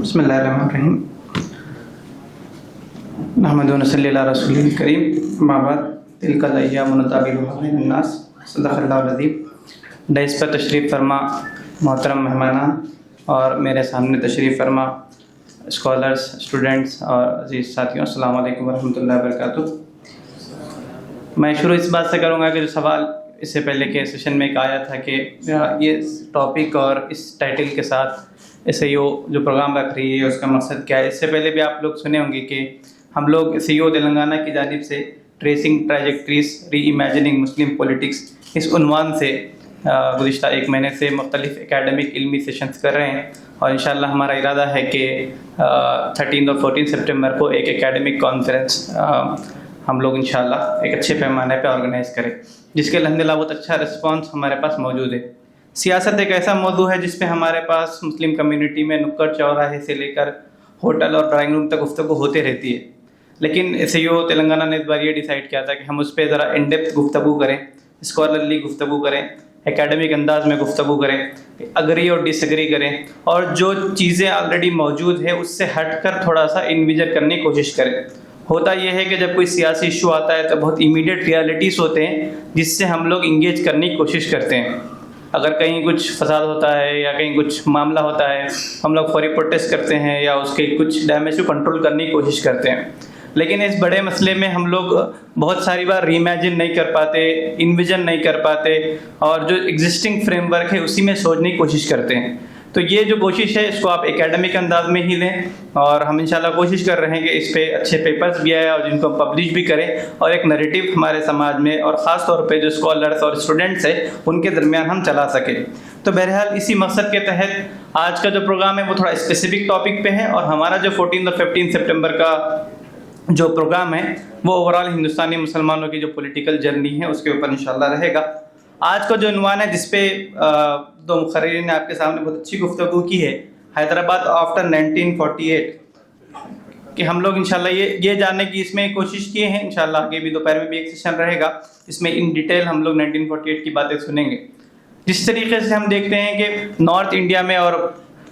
بسم اللہ الرحمن الرحیم نحمد و نصلی علی رسول کریم اما بعد تلک الایام نداولها بین الناس صدق اللہ العظیم۔ ڈائس پر تشریف فرما محترم مہمانان اور میرے سامنے تشریف فرما اسکالرس، اسٹوڈنٹس اور عزیز ساتھیوں، السلام علیکم ورحمۃ اللہ وبرکاتہ۔ میں شروع اس بات سے کروں گا کہ جو سوال اس سے پہلے کے سیشن میں ایک آیا تھا کہ یہ ٹاپک اور اس ٹائٹل کے ساتھ ایس ای او جو پروگرام رکھ رہی ہے اس کا مقصد کیا ہے۔ اس سے پہلے بھی آپ لوگ سنے ہوں گے کہ ہم لوگ سی ای او تلنگانہ کی جانب سے ٹریسنگ ٹریجیکٹریز ری امیجننگ مسلم پولیٹکس اس عنوان سے گزشتہ ایک مہینے سے مختلف اکیڈمک علمی سیشنز کر رہے ہیں، اور انشاءاللہ ہمارا ارادہ ہے کہ 13 اور 14 سپٹمبر کو ایک اکیڈمک کانفرنس ہم لوگ انشاءاللہ ایک اچھے پیمانے پہ آرگنائز کریں، جس کے الحمدللہ بہت اچھا رسپانس ہمارے پاس موجود ہے۔ سیاست ایک ایسا موضوع ہے جس پہ ہمارے پاس مسلم کمیونٹی میں نکڑ چوراہے سے لے کر ہوٹل اور ڈرائنگ روم تک گفتگو ہوتے رہتی ہے، لیکن ایس ای او تلنگانہ نے اس بار یہ ڈیسائیڈ کیا تھا کہ ہم اس پہ ذرا ان ڈیپتھ گفتگو کریں، اسکالرلی گفتگو کریں، اکیڈمک انداز میں گفتگو کریں، اگری اور ڈس ایگری کریں، اور جو چیزیں آلریڈی موجود ہے اس سے ہٹ کر تھوڑا سا انویژن کرنے کی کوشش کریں۔ ہوتا یہ ہے کہ جب کوئی سیاسی ایشو آتا ہے تو بہت امیڈیٹ ریالٹیز ہوتے ہیں جس سے ہم لوگ انگیج کرنے کی کوشش کرتے ہیں۔ اگر کہیں کچھ فساد ہوتا ہے یا کہیں کچھ معاملہ ہوتا ہے ہم لوگ فوری پروٹیسٹ کرتے ہیں یا اس کے کچھ ڈیمیج کو کنٹرول کرنے کی کوشش کرتے ہیں، لیکن اس بڑے مسئلے میں ہم لوگ بہت ساری بار ری امیجن نہیں کر پاتے، انویژن نہیں کر پاتے، اور جو ایگزسٹنگ فریم ورک ہے اسی میں سوچنے کی کوشش کرتے ہیں۔ تو یہ جو کوشش ہے اس کو آپ اکیڈمک انداز میں ہی لیں، اور ہم انشاءاللہ کوشش کر رہے ہیں کہ اس پہ اچھے پیپرز بھی آئے اور جن کو پبلش بھی کریں، اور ایک نریٹو ہمارے سماج میں اور خاص طور پہ جو اسکالرس اور اسٹوڈنٹس ہیں ان کے درمیان ہم چلا سکیں۔ تو بہرحال اسی مقصد کے تحت آج کا جو پروگرام ہے وہ تھوڑا اسپیسیفک ٹاپک پہ ہے، اور ہمارا جو 14 اور 15 سپٹمبر کا جو پروگرام ہے وہ اوورال ہندوستانی مسلمانوں کی جو پولیٹیکل جرنی ہے اس کے اوپر انشاءاللہ رہے گا۔ آج کا جو عنوان ہے جس پہ دو مقررین نے آپ کے سامنے بہت اچھی گفتگو کی ہے، حیدرآباد آفٹر 1948، کہ ہم لوگ انشاءاللہ یہ جاننے کی اس میں کوشش کیے ہیں۔ انشاءاللہ آگے بھی دوپہر میں بھی ایک سیشن رہے گا، اس میں ان ڈیٹیل ہم لوگ 1948 کی باتیں سنیں گے۔ جس طریقے سے ہم دیکھتے ہیں کہ نارتھ انڈیا میں اور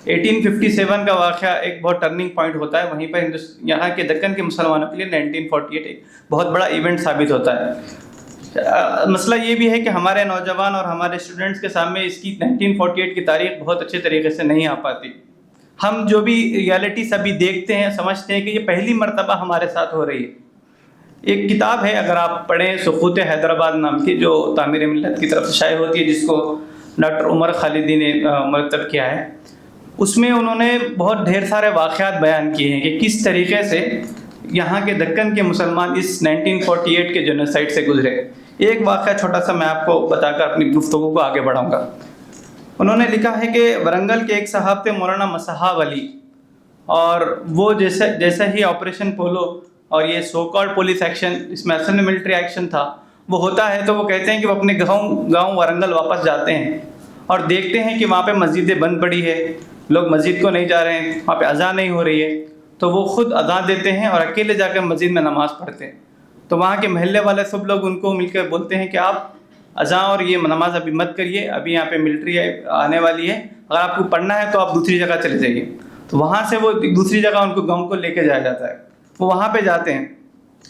1857 کا واقعہ ایک بہت ٹرننگ پوائنٹ ہوتا ہے، وہیں پر یہاں کے دکن کے مسلمانوں کے لیے 1948 ایک بہت بڑا ایونٹ ثابت ہوتا ہے۔ مسئلہ یہ بھی ہے کہ ہمارے نوجوان اور ہمارے اسٹوڈنٹس کے سامنے اس کی 1948 کی تاریخ بہت اچھے طریقے سے نہیں آ پاتی۔ ہم جو بھی ریالٹیز ابھی دیکھتے ہیں سمجھتے ہیں کہ یہ پہلی مرتبہ ہمارے ساتھ ہو رہی ہے۔ ایک کتاب ہے اگر آپ پڑھیں سقوط حیدرآباد نام کی، جو تعمیر ملت کی طرف سے شائع ہوتی ہے، جس کو ڈاکٹر عمر خالدی نے مرتب کیا ہے، اس میں انہوں نے بہت ڈھیر سارے واقعات بیان کیے ہیں کہ کس طریقے سے یہاں کے دکن کے مسلمان اس 1948 کے جنوسائیڈ سے گزرے۔ ایک واقعہ چھوٹا سا میں آپ کو بتا کر اپنی گفتگو کو آگے بڑھاؤں گا۔ انہوں نے لکھا ہے کہ ورنگل کے ایک صاحب تھے مولانا مصحاب علی، اور وہ جیسے ہی آپریشن پولو اور یہ سو کالڈ پولیس ایکشن، اس میں اصل میں ملٹری ایکشن تھا، وہ ہوتا ہے تو وہ کہتے ہیں کہ وہ اپنے گاؤں ورنگل واپس جاتے ہیں اور دیکھتے ہیں کہ وہاں پہ مسجدیں بند پڑی ہے، لوگ مسجد کو نہیں جا رہے ہیں، وہاں پہ اذان نہیں ہو رہی ہے، تو وہ خود اذان دیتے ہیں اور اکیلے جا کر مسجد میں نماز پڑھتے ہیں۔ تو وہاں کے محلے والے سب لوگ ان کو مل کر بولتے ہیں کہ آپ اذان اور یہ نماز ابھی مت کریے، ابھی یہاں پہ ملٹری آنے والی ہے، اگر آپ کو پڑھنا ہے تو آپ دوسری جگہ چلے جائیے۔ تو وہاں سے وہ دوسری جگہ ان کو گاؤں کو لے کے جایا جاتا ہے، وہ وہاں پہ جاتے ہیں۔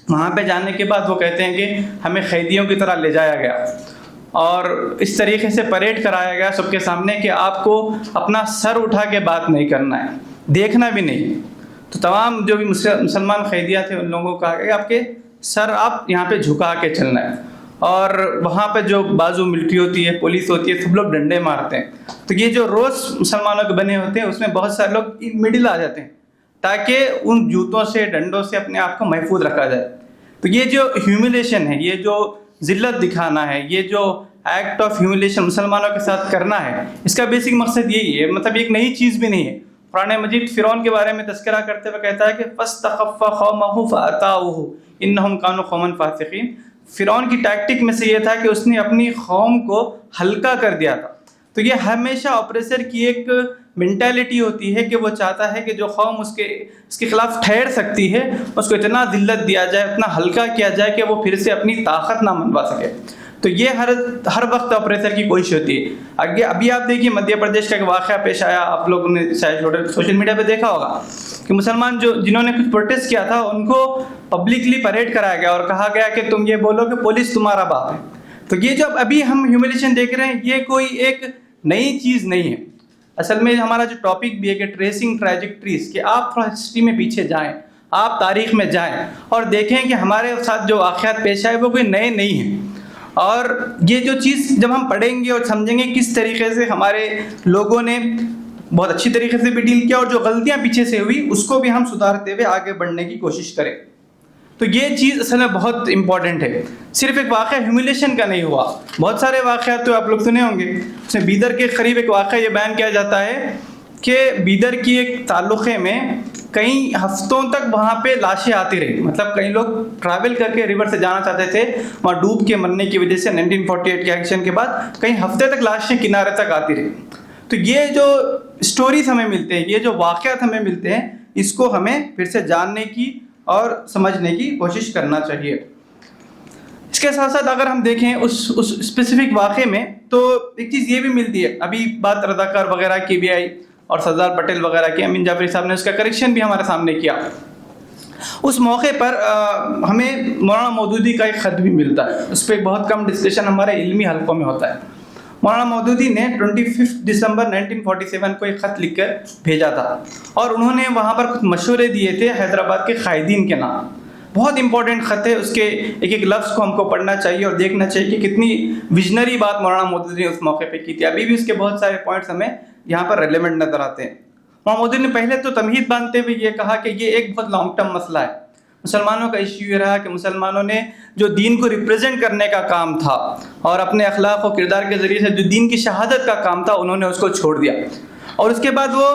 وہاں پہ جانے کے بعد وہ کہتے ہیں کہ ہمیں قیدیوں کی طرح لے جایا گیا اور اس طریقے سے پریڈ کرایا گیا سب کے سامنے کہ آپ کو اپنا سر اٹھا کے بات نہیں کرنا ہے، دیکھنا بھی نہیں۔ تو تمام جو بھی مسلمان قیدیاں تھے ان لوگوں کو کہا کہ آپ کے سر آپ یہاں پہ جھکا کے چلنا ہے، اور وہاں پہ جو بازو ملٹری ہوتی ہے، پولیس ہوتی ہے، سب لوگ ڈنڈے مارتے ہیں۔ تو یہ جو روز مسلمانوں کے بنے ہوتے ہیں اس میں بہت سارے لوگ مڈل آ جاتے ہیں تاکہ ان جوتوں سے ڈنڈوں سے اپنے آپ کو محفوظ رکھا جائے۔ تو یہ جو ہیوملیشن ہے، یہ جو ذلت دکھانا ہے، یہ جو ایکٹ آف ہیوملیشن مسلمانوں کے ساتھ کرنا ہے، اس کا بیسک مقصد یہی ہے، مطلب ایک نئی چیز بھی نہیں ہے۔ قرآن مجید فرعون کے بارے میں تذکرہ کرتے ہوئے کہتا ہے کہ فاستخف قومه فأطاعوه انہم کانوا قوما فاسقین۔ فرعون کی ٹیکٹک میں سے یہ تھا کہ اس نے اپنی قوم کو ہلکا کر دیا تھا۔ تو یہ ہمیشہ اپریسر کی ایک مینٹیلٹی ہوتی ہے کہ وہ چاہتا ہے کہ جو قوم اس کے خلاف ٹھہر سکتی ہے اس کو اتنا ذلت دیا جائے، اتنا ہلکا کیا جائے کہ وہ پھر سے اپنی طاقت نہ منوا سکے۔ تو یہ ہر وقت اپریسر کی کوشش ہوتی ہے. ابھی آپ دیکھیے مدھیہ پردیش کا ایک واقعہ پیش آیا, آپ لوگوں نے شاید سوشل میڈیا پہ دیکھا ہوگا کہ مسلمان جنہوں نے کچھ پروٹیسٹ کیا تھا ان کو پبلکلی پریڈ کرایا گیا اور کہا گیا کہ تم یہ بولو کہ پولیس تمہارا باپ ہے. تو یہ جو ابھی ہم ہیوملیشن دیکھ رہے ہیں یہ کوئی ایک نئی چیز نہیں ہے. اصل میں ہمارا جو ٹاپک بھی ہے کہ ٹریسنگ ٹریجیکٹریز, کہ آپ تھوڑا ہسٹری میں پیچھے جائیں, آپ تاریخ میں جائیں اور دیکھیں کہ ہمارے ساتھ جو واقعات پیش آئے وہ کوئی نئے نہیں ہیں. اور یہ جو چیز جب ہم پڑھیں گے اور سمجھیں گے کس طریقے سے ہمارے لوگوں نے بہت اچھی طریقے سے بھی ڈیل کیا اور جو غلطیاں پیچھے سے ہوئی اس کو بھی ہم سدھارتے ہوئے آگے بڑھنے کی کوشش کریں. تو یہ چیز اصل میں بہت امپورٹنٹ ہے. صرف ایک واقعہ ہیوملیشن کا نہیں ہوا, بہت سارے واقعات تو آپ لوگ سنے ہوں گے. اس میں بیدر کے قریب ایک واقعہ یہ بیان کیا جاتا ہے کہ بیدر کی ایک تعلقے میں کئی ہفتوں تک وہاں پہ لاشیں آتی رہی. مطلب کئی لوگ ٹریول کر کے ریور سے جانا چاہتے تھے, وہاں ڈوب کے مرنے کی وجہ سے 1948 کے ایکشن کے بعد کئی ہفتے تک لاشیں کنارے تک آتی رہی. تو یہ جو سٹوریز ہمیں ملتے ہیں, یہ جو واقعات ہمیں ملتے ہیں, اس کو ہمیں پھر سے جاننے کی اور سمجھنے کی کوشش کرنا چاہیے. اس کے ساتھ ساتھ اگر ہم دیکھیں اس اسپیسیفک واقعے میں تو ایک چیز یہ بھی ملتی ہے, ابھی بات رضاکار وغیرہ کی بھی آئی اور سردار پٹیل وغیرہ کی, امین جعفری صاحب نے اس کا کریکشن بھی ہمارے سامنے کیا. اس موقع پر ہمیں مولانا مودودی کا ایک خط بھی ملتا ہے, اس پہ بہت کم ڈسکشن ہمارے علمی حلقوں میں ہوتا ہے. مولانا مودودی نے 25 دسمبر 1947 کو ایک خط لکھ کر بھیجا تھا اور انہوں نے وہاں پر کچھ مشورے دیے تھے حیدرآباد کے قائدین کے نام. بہت امپورٹنٹ خط ہے, اس کے ایک ایک لفظ کو ہم کو پڑھنا چاہیے اور دیکھنا چاہیے کہ کتنی ویژنری بات مولانا مودودی نے اس موقع پہ کی تھی. ابھی بھی اس کے بہت سارے پوائنٹس ہمیں یہاں پر ریلیونٹ نظر آتے ہیں. مولانا مودودی نے پہلے تو تمہید باندھتے ہوئے یہ کہا کہ یہ ایک بہت لانگ ٹرم مسئلہ ہے. مسلمانوں کا ایشو یہ رہا کہ مسلمانوں نے جو دین کو ریپریزنٹ کرنے کا کام تھا اور اپنے اخلاق و کردار کے ذریعے سے جو دین کی شہادت کا کام تھا انہوں نے اس کو چھوڑ دیا. اور اس کے بعد وہ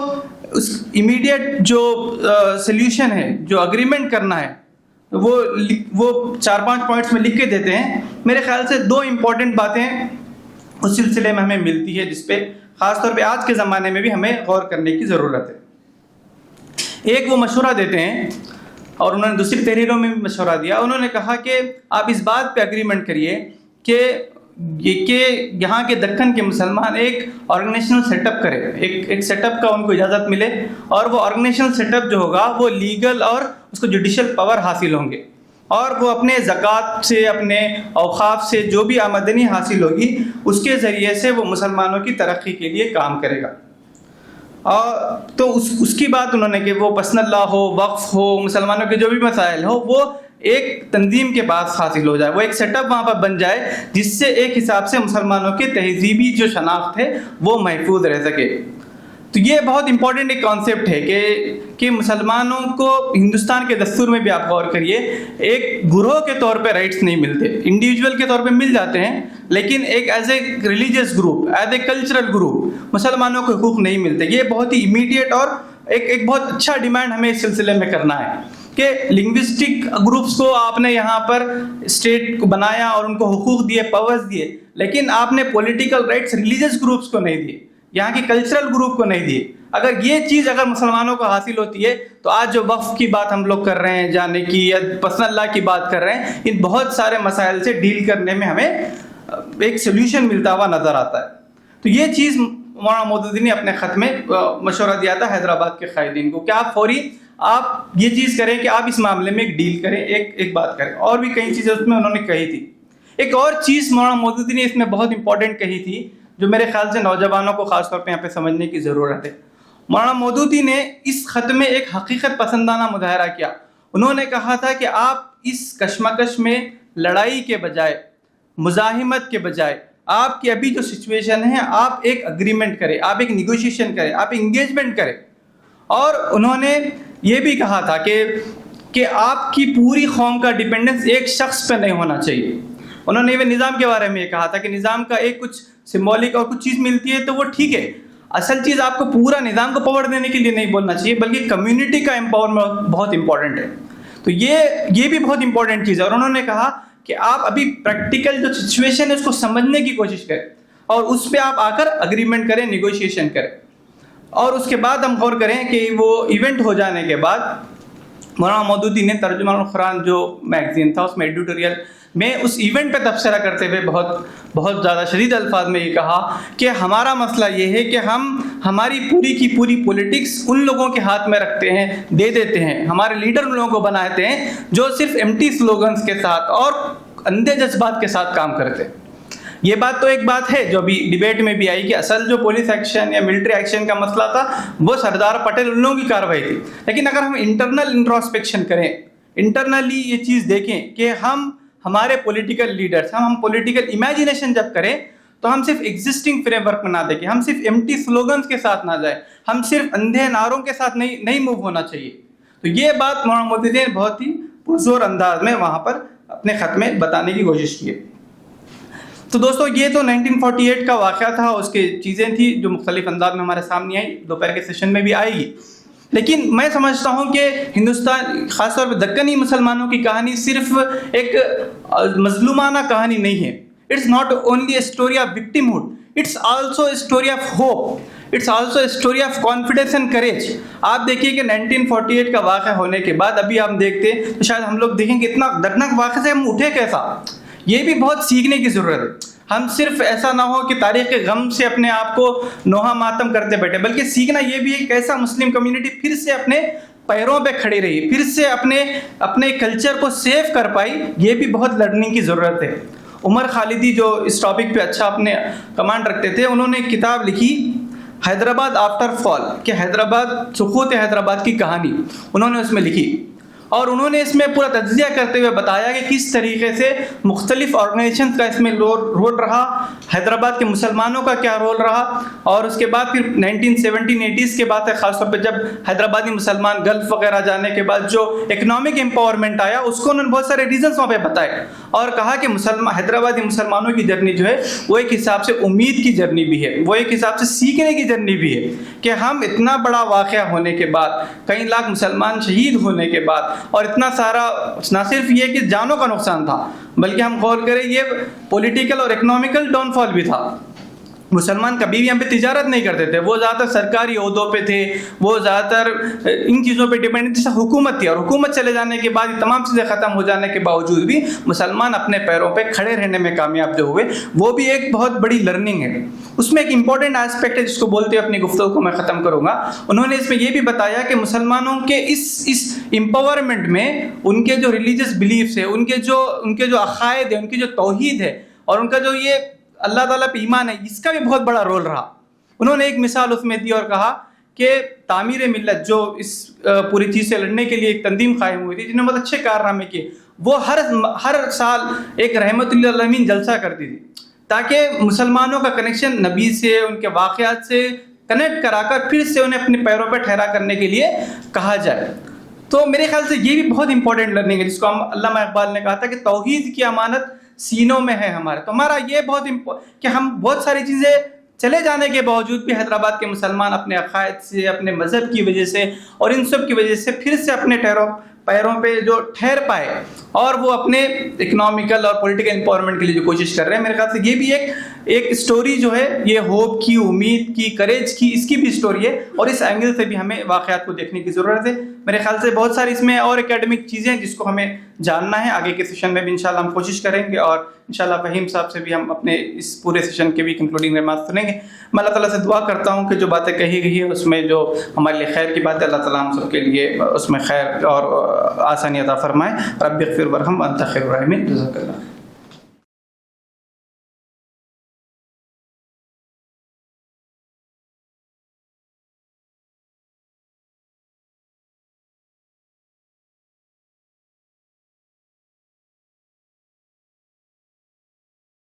اس امیڈیٹ جو سلیوشن ہے, جو اگریمنٹ کرنا ہے, وہ 4-5 پوائنٹس میں لکھ کے دیتے ہیں. میرے خیال سے 2 امپورٹنٹ باتیں اس سلسلے میں ہمیں ملتی ہے جس پہ خاص طور پہ آج کے زمانے میں بھی ہمیں غور کرنے کی ضرورت ہے. ایک وہ مشورہ دیتے ہیں اور انہوں نے دوسری تحریروں میں بھی مشورہ دیا. انہوں نے کہا کہ آپ اس بات پہ اگریمنٹ کریے کہ یہاں کے دکن کے مسلمان ایک آرگنیشنل سیٹ اپ کرے, ایک سیٹ اپ کا ان کو اجازت ملے اور وہ آرگنیشنل سیٹ اپ جو ہوگا وہ لیگل اور اس کو جوڈیشل پاور حاصل ہوں گے اور وہ اپنے زکوٰۃ سے, اپنے اوقاف سے جو بھی آمدنی حاصل ہوگی اس کے ذریعے سے وہ مسلمانوں کی ترقی کے لیے کام کرے گا. تو اس کی بات انہوں نے کہ وہ پرسنل لا ہو, وقف ہو, مسلمانوں کے جو بھی مسائل ہو وہ ایک تنظیم کے پاس حاصل ہو جائے, وہ ایک سیٹ اپ وہاں پر بن جائے جس سے ایک حساب سے مسلمانوں کی تہذیبی جو شناخت ہے وہ محفوظ رہ سکے. تو یہ بہت امپورٹنٹ ایک کانسیپٹ ہے کہ مسلمانوں کو ہندوستان کے دستور میں بھی آپ غور کریے ایک گروہ کے طور پہ رائٹس نہیں ملتے, انڈیویجول کے طور پہ مل جاتے ہیں لیکن ایک as a religious group, as a cultural group مسلمانوں کو حقوق نہیں ملتے. یہ بہت ہی امیڈیٹ اور ایک بہت اچھا ڈیمانڈ ہمیں اس سلسلے میں کرنا ہے کہ لنگوسٹک گروپس کو آپ نے یہاں پر اسٹیٹ کو بنایا اور ان کو حقوق دیے, پاورز دیے, لیکن آپ نے پولیٹیکل رائٹس ریلیجیس گروپس کو نہیں دیے, یہاں کی کلچرل گروپ کو نہیں دیے. اگر یہ چیز اگر مسلمانوں کو حاصل ہوتی ہے تو آج جو وقف کی بات ہم لوگ کر رہے ہیں جانے کی یا پرسنل لا کی بات کر رہے ہیں, ان بہت سارے مسائل سے ڈیل کرنے میں ہمیں ایک سولوشن ملتا ہوا نظر آتا ہے. تو یہ چیز مولانا مودودی نے اپنے خط میں مشورہ دیا تھا حیدرآباد کے قائدین کو کہ آپ فوری آپ یہ چیز کریں کہ آپ اس معاملے میں ایک ڈیل کریں, ایک بات کریں. اور بھی کئی چیزیں اس میں انہوں نے کہی تھی. ایک اور چیز مولانا مودودی نے اس میں بہت امپورٹنٹ کہی تھی جو میرے خیال سے نوجوانوں کو خاص طور پہ یہاں پہ سمجھنے کی ضرورت ہے. مولانا مودودی نے اس خط میں ایک حقیقت پسندانہ مظاہرہ کیا. انہوں نے کہا تھا کہ آپ اس کشمکش میں لڑائی کے بجائے, مزاحمت کے بجائے آپ کی ابھی جو سچویشن ہے آپ ایک اگریمنٹ کریں, آپ ایک نیگوشیشن کریں, آپ انگیجمنٹ کریں. اور انہوں نے یہ بھی کہا تھا کہ آپ کی پوری قوم کا ڈیپینڈنس ایک شخص پہ نہیں ہونا چاہیے. انہوں نے نظام کے بارے میں یہ کہا تھا کہ نظام کا ایک کچھ سمبولک اور کچھ چیز ملتی ہے تو وہ ٹھیک ہے, اصل چیز آپ کو پورا نظام کو پاور دینے کے لیے نہیں بولنا چاہیے بلکہ کمیونٹی کا امپاورمنٹ بہت امپورٹنٹ ہے. تو یہ بھی بہت امپورٹنٹ چیز ہے. اور انہوں نے کہا کہ آپ ابھی پریکٹیکل جو سچویشن ہے اس کو سمجھنے کی کوشش کریں اور اس پہ آپ آ کر اگریمنٹ کریں, نیگوشیشن کریں. اور اس کے بعد ہم غور کریں کہ وہ ایونٹ ہو جانے کے بعد مولانا مودودی نے ترجمان القرآن جو میگزین تھا اس میں ایڈیٹوریل میں اس ایونٹ پہ تبصرہ کرتے ہوئے بہت زیادہ شدید الفاظ میں یہ کہا کہ ہمارا مسئلہ یہ ہے کہ ہم ہماری پوری کی پوری پولیٹکس ان لوگوں کے ہاتھ میں رکھتے ہیں، دے دیتے ہیں، ہمارے لیڈر ان لوگوں کو بناتے ہیں جو صرف ایمٹی سلوگنز کے ساتھ اور اندھے جذبات کے ساتھ کام کرتے ہیں۔ یہ بات تو ایک بات ہے جو ابھی ڈیبیٹ میں بھی آئی کہ اصل جو پولیس ایکشن یا ملٹری ایکشن کا مسئلہ تھا وہ سردار پٹیل ان لوگوں کی کارروائی تھی، لیکن اگر ہم انٹرنل انٹروسپیکشن کریں، انٹرنلی یہ چیز دیکھیں کہ ہمارے پولیٹیکل لیڈرز، ہم پولیٹیکل امیجنیشن جب کریں تو ہم صرف ایگزسٹنگ فریم ورک میں نہ دیکھیں، ہم صرف ایمٹی سلوگنز کے ساتھ نہ جائیں، ہم صرف اندھے نعروں کے ساتھ نہیں موو ہونا چاہیے۔ تو یہ بات مولانا مودودی نے بہت ہی پرزور انداز میں وہاں پر اپنے خط میں بتانے کی کوشش کی ہے۔ تو دوستو یہ تو 1948 کا واقعہ تھا، اس کی چیزیں تھیں جو مختلف انداز میں ہمارے سامنے آئی، دوپہر کے سیشن میں بھی آئے گی۔ لیکن میں سمجھتا ہوں کہ ہندوستان، خاص طور پہ دکنی مسلمانوں کی کہانی صرف ایک مظلومانہ کہانی نہیں ہے۔ It's not only a story of victimhood, it's also a story of hope, it's also a story of confidence and courage. آپ دیکھیے کہ 1948 کا واقعہ ہونے کے بعد ابھی ہم دیکھتے ہیں تو شاید ہم لوگ دیکھیں کہ اتنا دردناک واقعہ سے ہم اٹھے کیسا، یہ بھی بہت سیکھنے کی ضرورت ہے۔ ہم صرف ایسا نہ ہو کہ تاریخ کے غم سے اپنے آپ کو نوحہ ماتم کرتے بیٹھے، بلکہ سیکھنا یہ بھی ہے کہ ایسا مسلم کمیونٹی پھر سے اپنے پیروں پہ کھڑی رہی، پھر سے اپنے کلچر کو سیو کر پائی، یہ بھی بہت لڑنے کی ضرورت ہے۔ عمر خالدی جو اس ٹاپک پہ اچھا اپنے کمانڈ رکھتے تھے، انہوں نے ایک کتاب لکھی حیدرآباد آفٹر فال، کہ حیدرآباد، سقوط حیدرآباد کی کہانی انہوں نے اس میں لکھی، اور انہوں نے اس میں پورا تجزیہ کرتے ہوئے بتایا کہ کس طریقے سے مختلف آرگنائزیشنز کا اس میں رول رہا، حیدرآباد کے مسلمانوں کا کیا رول رہا، اور اس کے بعد پھر 1970-80s کے بعد خاص طور پہ جب حیدرآبادی مسلمان گلف وغیرہ جانے کے بعد جو اکنامک امپاورمنٹ آیا، اس کو انہوں نے بہت سارے ریزنس وہاں پہ بتائے، اور کہا کہ حیدرآبادی مسلمانوں کی جرنی جو ہے وہ ایک حساب سے امید کی جرنی بھی ہے، وہ ایک حساب سے سیکھنے کی جرنی بھی ہے، کہ ہم اتنا بڑا واقعہ ہونے کے بعد، کئی لاکھ مسلمان شہید ہونے کے بعد، اور اتنا سارا نہ صرف یہ کہ جانوں کا نقصان تھا، بلکہ ہم غور کریں یہ پولیٹیکل اور اکنامیکل ڈاؤن فال بھی تھا۔ مسلمان کبھی بھی ہم پہ تجارت نہیں کرتے تھے، وہ زیادہ تر سرکاری عہدوں پہ تھے، وہ زیادہ تر ان چیزوں پہ ڈیپینڈ، جیسے حکومت تھی، اور حکومت چلے جانے کے بعد یہ تمام چیزیں ختم ہو جانے کے باوجود بھی مسلمان اپنے پیروں پہ کھڑے رہنے میں کامیاب جو ہوئے، وہ بھی ایک بہت بڑی لرننگ ہے۔ اس میں ایک امپورٹنٹ ایسپیکٹ ہے جس کو بولتے ہوئے اپنی گفتگو کو میں ختم کروں گا۔ انہوں نے اس میں یہ بھی بتایا کہ مسلمانوں کے اس امپاورمنٹ میں ان کے جو ریلیجیس بلیفس ہیں، ان کے جو عقائد ہیں، ان کی جو توحید ہے، اور ان کا جو یہ اللہ تعالیٰ پہ ایمان ہے، اس کا بھی بہت بڑا رول رہا۔ انہوں نے ایک مثال اس میں دی اور کہا کہ تعمیر ملت جو اس پوری چیز سے لڑنے کے لیے ایک تنظیم قائم ہوئی تھی، جنہوں نے بہت اچھے کارنامے کیے، وہ ہر سال ایک رحمت للعالمین جلسہ کرتی تھی، تاکہ مسلمانوں کا کنیکشن نبی سے، ان کے واقعات سے کنیکٹ کرا کر پھر سے انہیں اپنے پیروں پہ ٹھہرا کرنے کے لیے کہا جائے۔ تو میرے خیال سے یہ بھی بہت امپورٹنٹ لرننگ ہے، جس کو علامہ اقبال نے کہا تھا کہ توحید کی امانت سینوں میں ہے ہمارے۔ تو ہمارا یہ بہت کہ ہم بہت ساری چیزیں چلے جانے کے باوجود بھی حیدرآباد کے مسلمان اپنے عقائد سے، اپنے مذہب کی وجہ سے اور ان سب کی وجہ سے پھر سے اپنے پیروں پہ جو ٹھہر پائے، اور وہ اپنے اکنامیکل اور پولیٹیکل امپاورمنٹ کے لیے جو کوشش کر رہے ہیں۔ میرے خیال سے یہ بھی ایک اسٹوری جو ہے، یہ ہوپ کی، امید کی، کریج کی، اس کی بھی اسٹوری ہے، اور اس اینگل سے بھی ہمیں واقعات کو دیکھنے کی ضرورت ہے۔ میرے خیال سے بہت ساری اس میں اور اکیڈمک چیزیں ہیں جس کو ہمیں جاننا ہے، آگے کے سیشن میں بھی انشاءاللہ ہم کوشش کریں گے، اور انشاءاللہ فہیم صاحب سے بھی ہم اپنے اس پورے سیشن کے بھی کنکلوڈنگ ریمارکس سنیں گے۔ میں اللہ تعالیٰ سے دعا کرتا ہوں کہ جو باتیں کہی گئی ہیں اس میں جو ہمارے لیے خیر کی بات ہے، اللہ تعالیٰ ہم سب کے لیے اس میں خیر اور آسانی عطا فرمائے۔ رب اغفر ورحم وانت خیر الراحمین۔ جزاک اللہ۔